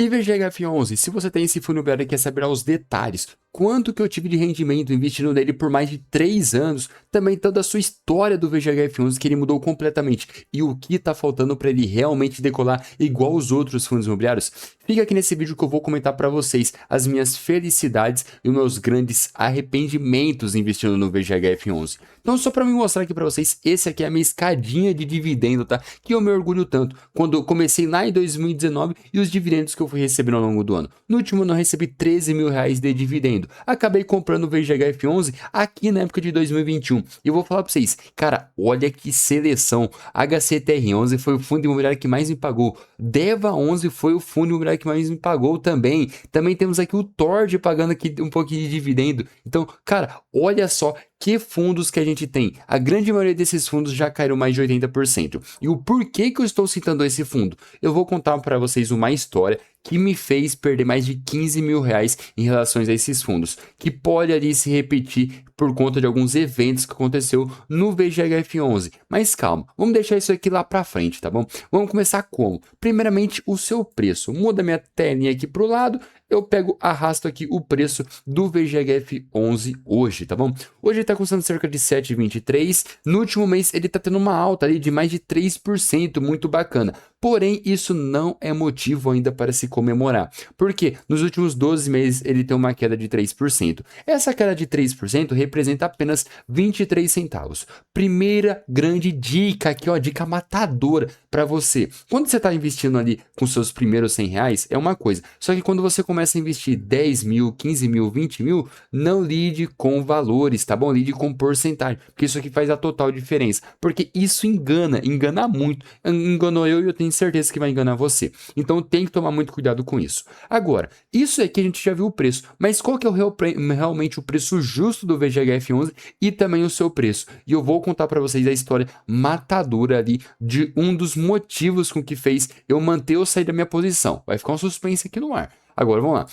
E VGHF11, se você tem esse fundo imobiliário e quer saber os detalhes, quanto que eu tive de rendimento investindo nele por mais de 3 anos, também toda a sua história do VGHF11 que ele mudou completamente e o que está faltando para ele realmente decolar igual os outros fundos imobiliários, fica aqui nesse vídeo que eu vou comentar para vocês as minhas felicidades e os meus grandes arrependimentos investindo no VGHF11. Então só para me mostrar aqui para vocês, esse aqui é a minha escadinha de dividendo, tá? Que eu me orgulho tanto quando eu comecei lá em 2019 e os dividendos que eu fui recebendo ao longo do ano. No último ano eu recebi 13 mil reais de dividendo. Acabei comprando o VGHF11 aqui na época de 2021. E eu vou falar para vocês, cara, olha que seleção. HCTR11 foi o fundo imobiliário que mais me pagou. DEVA11 foi o fundo imobiliário que mais me pagou também. Também temos aqui o TORD pagando aqui um pouquinho de dividendo. Então, cara, olha só que fundos que a gente tem. A grande maioria desses fundos já caíram mais de 80%. E o porquê que eu estou citando esse fundo? Eu vou contar para vocês uma história que me fez perder mais de 15 mil reais em relação a esses fundos, que pode ali se repetir por conta de alguns eventos que aconteceu no VGHF11. Mas calma, vamos deixar isso aqui lá para frente, tá bom? Vamos começar como? Primeiramente, o seu preço. Muda minha telinha aqui para o lado, eu pego, arrasto aqui o preço do VGHF11 hoje, tá bom? Hoje ele tá custando cerca de 7,23. No último mês ele tá tendo uma alta ali de mais de 3%, muito bacana. Porém, isso não é motivo ainda para se comemorar. Porque nos últimos 12 meses ele tem uma queda de 3%. Essa queda de 3% representa apenas 23 centavos. Primeira grande dica aqui, ó, dica matadora para você. Quando você está investindo ali com seus primeiros 100 reais, é uma coisa. Só que quando você começa a investir 10 mil, 15 mil, 20 mil, não lide com valores, tá bom? Lide com porcentagem, porque isso aqui faz a total diferença. Porque isso engana muito. Enganou eu e eu tenho certeza que vai enganar você. Então tem que tomar muito cuidado com isso. Agora, isso aqui a gente já viu o preço, mas qual que é realmente o preço justo do VGHF11 e também o seu preço? E eu vou contar para vocês a história matadora ali de um dos motivos com que fez eu manter ou sair da minha posição. Vai ficar um suspense aqui no ar. Agora vamos lá.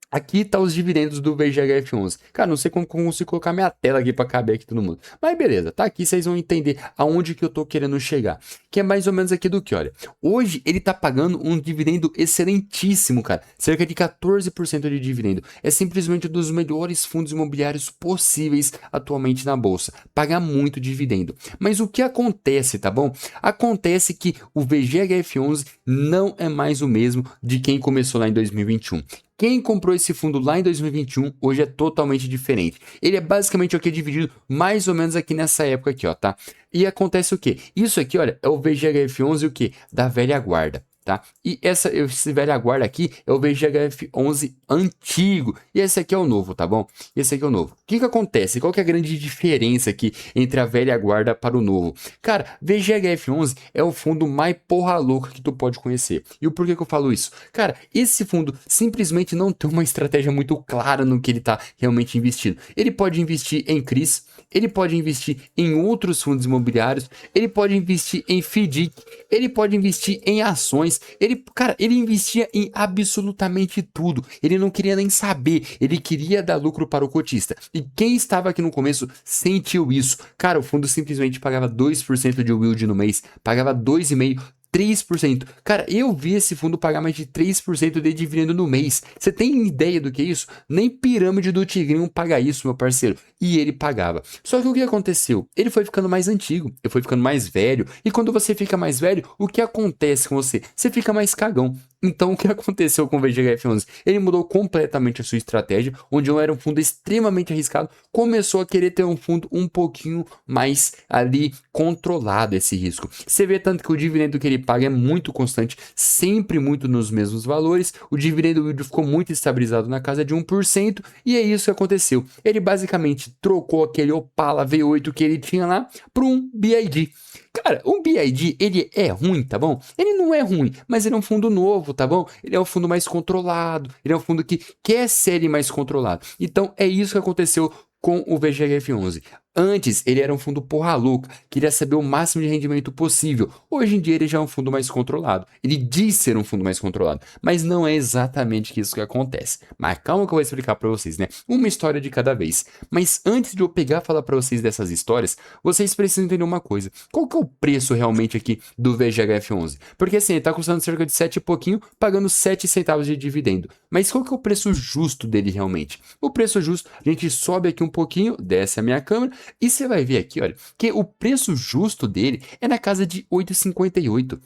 Aqui tá os dividendos do VGHF11. Cara, não sei como consigo colocar minha tela aqui para caber aqui todo mundo. Mas beleza, tá aqui, vocês vão entender aonde que eu tô querendo chegar. Que é mais ou menos aqui do que, olha. Hoje ele tá pagando um dividendo excelentíssimo, cara. Cerca de 14% de dividendo. É simplesmente um dos melhores fundos imobiliários possíveis atualmente na bolsa. Paga muito dividendo. Mas o que acontece, tá bom? Acontece que o VGHF11 não é mais o mesmo de quem começou lá em 2021. Quem comprou esse fundo lá em 2021, hoje é totalmente diferente. Ele é basicamente o que é dividido mais ou menos aqui nessa época aqui, ó, tá? E acontece o quê? Isso aqui, olha, é o VGHF11 o quê? Da velha guarda. Tá? E esse velha guarda aqui é o VGHF11 antigo. E esse aqui é o novo, tá bom? Esse aqui é o novo. O que que acontece? Qual que é a grande diferença aqui entre a velha guarda para o novo? Cara, VGHF11 é o fundo mais porra louca que tu pode conhecer. E o porquê que eu falo isso? Cara, esse fundo simplesmente não tem uma estratégia muito clara no que ele tá realmente investindo. Ele pode investir em CRIs, ele pode investir em outros fundos imobiliários, ele pode investir em FDIC, ele pode investir em ações. Ele investia em absolutamente tudo. Ele não queria nem saber. Ele queria dar lucro para o cotista. E quem estava aqui no começo sentiu isso. Cara, o fundo simplesmente pagava 2% de yield no mês. Pagava 2,5%. 3%. Cara, eu vi esse fundo pagar mais de 3% de dividendo no mês. Você tem ideia do que é isso? Nem Pirâmide do Tigrinho paga isso, meu parceiro. E ele pagava. Só que o que aconteceu? Ele foi ficando mais antigo, ele foi ficando mais velho. E quando você fica mais velho, o que acontece com você? Você fica mais cagão. Então, o que aconteceu com o VGHF11? Ele mudou completamente a sua estratégia, onde eu era um fundo extremamente arriscado, começou a querer ter um fundo um pouquinho mais ali controlado esse risco. Você vê tanto que o dividendo que ele paga é muito constante, sempre muito nos mesmos valores, o dividendo yield ficou muito estabilizado na casa de 1%, e é isso que aconteceu. Ele basicamente trocou aquele Opala V8 que ele tinha lá por um BID. Cara, o BID, ele é ruim, tá bom? Ele não é ruim, mas ele é um fundo novo, tá bom? Ele é um fundo mais controlado, ele é um fundo que quer ser mais controlado. Então, é isso que aconteceu com o VGHF11. Antes, ele era um fundo porra louca, queria saber o máximo de rendimento possível. Hoje em dia, ele já é um fundo mais controlado. Ele diz ser um fundo mais controlado, mas não é exatamente isso que acontece. Mas calma que eu vou explicar para vocês, né? Uma história de cada vez. Mas antes de eu pegar e falar para vocês dessas histórias, vocês precisam entender uma coisa. Qual que é o preço realmente aqui do VGHF11? Porque assim, ele tá custando cerca de 7 e pouquinho, pagando 7 centavos de dividendo. Mas qual que é o preço justo dele realmente? O preço justo, a gente sobe aqui um pouquinho, desce a minha câmera, e você vai ver aqui, olha, que o preço justo dele é na casa de 8,58.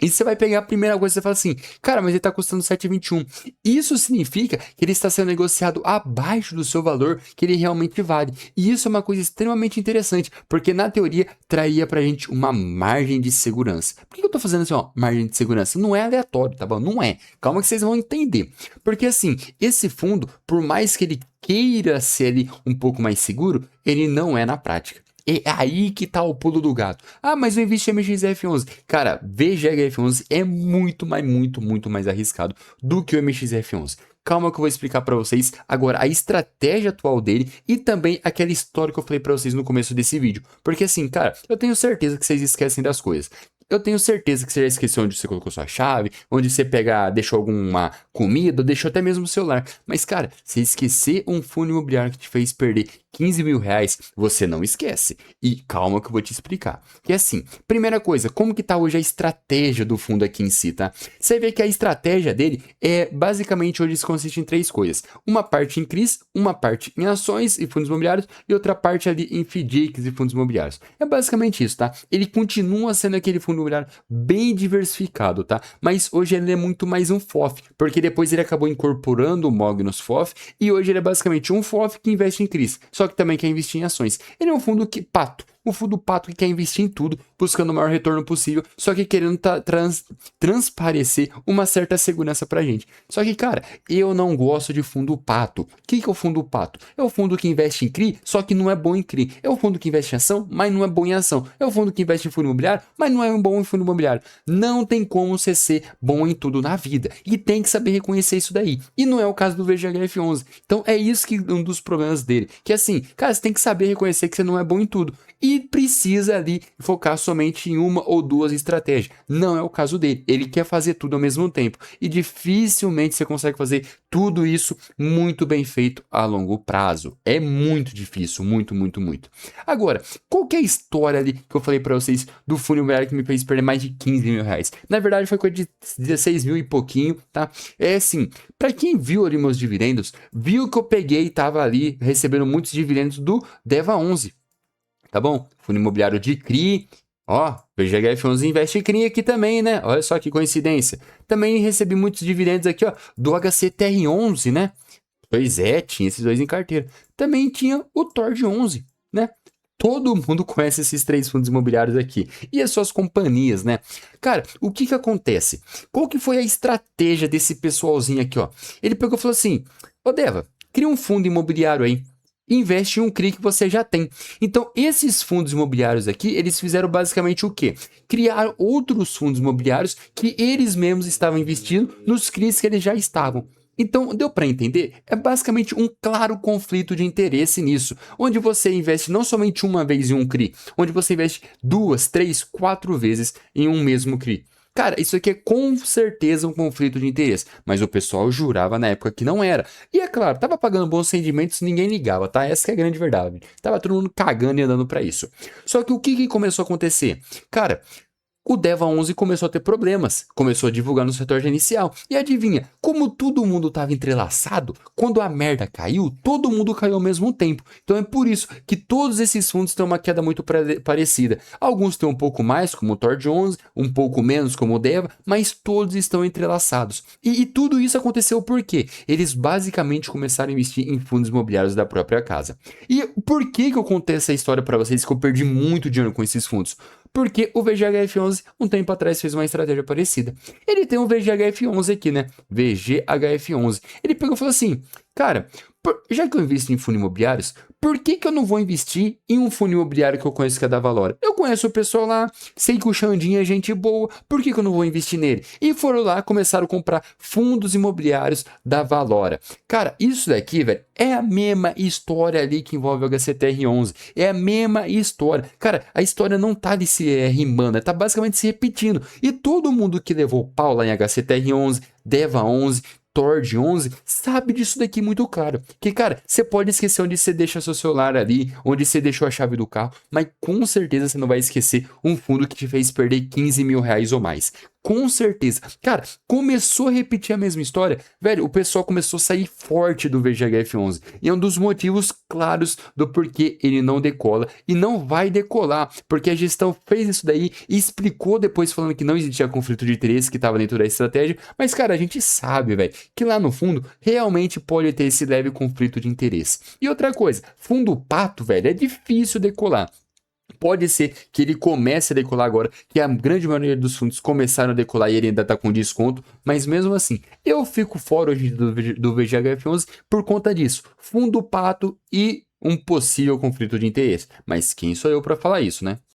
E você vai pegar a primeira coisa e você fala assim, cara, mas ele está custando 7,21. Isso significa que ele está sendo negociado abaixo do seu valor que ele realmente vale. E isso é uma coisa extremamente interessante, porque na teoria traria pra gente uma margem de segurança. Por que eu tô fazendo assim, ó, margem de segurança? Não é aleatório, tá bom? Não é. Calma que vocês vão entender. Porque assim, esse fundo, por mais que ele queira ser ali um pouco mais seguro, ele não é na prática. É aí que tá o pulo do gato. Ah, mas eu investi em MXF11. Cara, VGHF11 é muito, mas muito mais arriscado do que o MXF11. Calma que eu vou explicar para vocês agora a estratégia atual dele e também aquela história que eu falei para vocês no começo desse vídeo. Porque assim, cara, eu tenho certeza que vocês esquecem das coisas. Eu tenho certeza que você já esqueceu onde você colocou sua chave, onde você deixou alguma comida, deixou até mesmo o celular. Mas, cara, se esquecer um fundo imobiliário que te fez perder 15 mil reais, você não esquece. E calma que eu vou te explicar. Que é assim, primeira coisa, como que tá hoje a estratégia do fundo aqui em si, tá? Você vê que a estratégia dele é basicamente hoje consiste em três coisas. Uma parte em CRIs, uma parte em ações e fundos imobiliários e outra parte ali em FDICs e fundos imobiliários. É basicamente isso, tá? Ele continua sendo aquele fundo imobiliário bem diversificado, tá? Mas hoje ele é muito mais um FOF, porque depois ele acabou incorporando o MOG nos FOF e hoje ele é basicamente um FOF que investe em CRIs, só que também quer investir em ações. Ele é um fundo que pato. O fundo pato que quer investir em tudo, buscando o maior retorno possível, só que querendo transparecer uma certa segurança pra gente. Só que, cara, eu não gosto de fundo pato. O que é o fundo pato? É o fundo que investe em CRI, só que não é bom em CRI. É o fundo que investe em ação, mas não é bom em ação. É o fundo que investe em fundo imobiliário, mas não é bom em fundo imobiliário. Não tem como você ser bom em tudo na vida. E tem que saber reconhecer isso daí. E não é o caso do VGHF11. Então é isso que um dos problemas dele. Que assim, cara, você tem que saber reconhecer que você não é bom em tudo. E precisa ali focar somente em uma ou duas estratégias. Não é o caso dele. Ele quer fazer tudo ao mesmo tempo. E dificilmente você consegue fazer tudo isso muito bem feito a longo prazo. É muito difícil, muito. Agora, qual que é a história ali que eu falei pra vocês do fundo imobiliário que me fez perder mais de 15 mil reais? Na verdade, foi coisa de 16 mil e pouquinho, tá? É assim, pra quem viu ali meus dividendos, viu que eu peguei e tava ali recebendo muitos dividendos do DEVA11. Tá bom? Fundo imobiliário de CRI. Ó, VGHF11 investe em CRI aqui também, né? Olha só que coincidência. Também recebi muitos dividendos aqui, ó, do HCTR11, né? Pois é, tinha esses dois em carteira. Também tinha o TORD11, né? Todo mundo conhece esses três fundos imobiliários aqui. E as suas companhias, né? Cara, o que acontece? Qual que foi a estratégia desse pessoalzinho aqui, ó? Ele pegou e falou assim, ô Deva, cria um fundo imobiliário aí. Investe em um CRI que você já tem. Então, esses fundos imobiliários aqui, eles fizeram basicamente o quê? Criar outros fundos imobiliários que eles mesmos estavam investindo nos CRIs que eles já estavam. Então, deu para entender? É basicamente um claro conflito de interesse nisso, onde você investe não somente uma vez em um CRI, onde você investe 2, 3, 4 vezes em um mesmo CRI. Cara, isso aqui é com certeza um conflito de interesse, mas o pessoal jurava na época que não era. E é claro, tava pagando bons rendimentos, ninguém ligava, tá? Essa que é a grande verdade. Tava todo mundo cagando e andando para isso. Só que o que começou a acontecer? Cara, o DEVA11 começou a ter problemas, começou a divulgar no setor inicial. E adivinha, como todo mundo estava entrelaçado, quando a merda caiu, todo mundo caiu ao mesmo tempo. Então é por isso que todos esses fundos têm uma queda muito parecida. Alguns têm um pouco mais, como o TORD11, um pouco menos, como o DEVA, mas todos estão entrelaçados. E tudo isso aconteceu por quê? Eles basicamente começaram a investir em fundos imobiliários da própria casa. E por que eu contei essa história para vocês que eu perdi muito dinheiro com esses fundos? Porque o VGHF11, um tempo atrás, fez uma estratégia parecida. Ele tem um VGHF11 aqui, né? VGHF11. Ele pegou e falou assim, cara, já que eu invisto em fundos imobiliários, Por que eu não vou investir em um fundo imobiliário que eu conheço que é da Valora? Eu conheço o pessoal lá, sei que o Xandinho é gente boa, por que eu não vou investir nele? E foram lá, começaram a comprar fundos imobiliários da Valora. Cara, isso daqui, velho, é a mesma história ali que envolve o HCTR11. É a mesma história. Cara, a história não tá ali se rimando, tá basicamente se repetindo. E todo mundo que levou pau lá em HCTR11, DEVA 11, Tord 11, sabe disso daqui muito claro. Que, cara, você pode esquecer onde você deixa seu celular ali, onde você deixou a chave do carro, mas com certeza você não vai esquecer um fundo que te fez perder 15 mil reais ou mais. Com certeza. Cara, começou a repetir a mesma história, velho, o pessoal começou a sair forte do VGHF11. E é um dos motivos claros do porquê ele não decola e não vai decolar, porque a gestão fez isso daí e explicou depois falando que não existia conflito de interesse que estava dentro da estratégia, mas cara, a gente sabe, velho, que lá no fundo realmente pode ter esse leve conflito de interesse. E outra coisa, fundo pato, velho, é difícil decolar. Pode ser que ele comece a decolar agora, que a grande maioria dos fundos começaram a decolar e ele ainda está com desconto, mas mesmo assim, eu fico fora hoje do VGHF11 por conta disso. Fundo pato e um possível conflito de interesse. Mas quem sou eu para falar isso, né?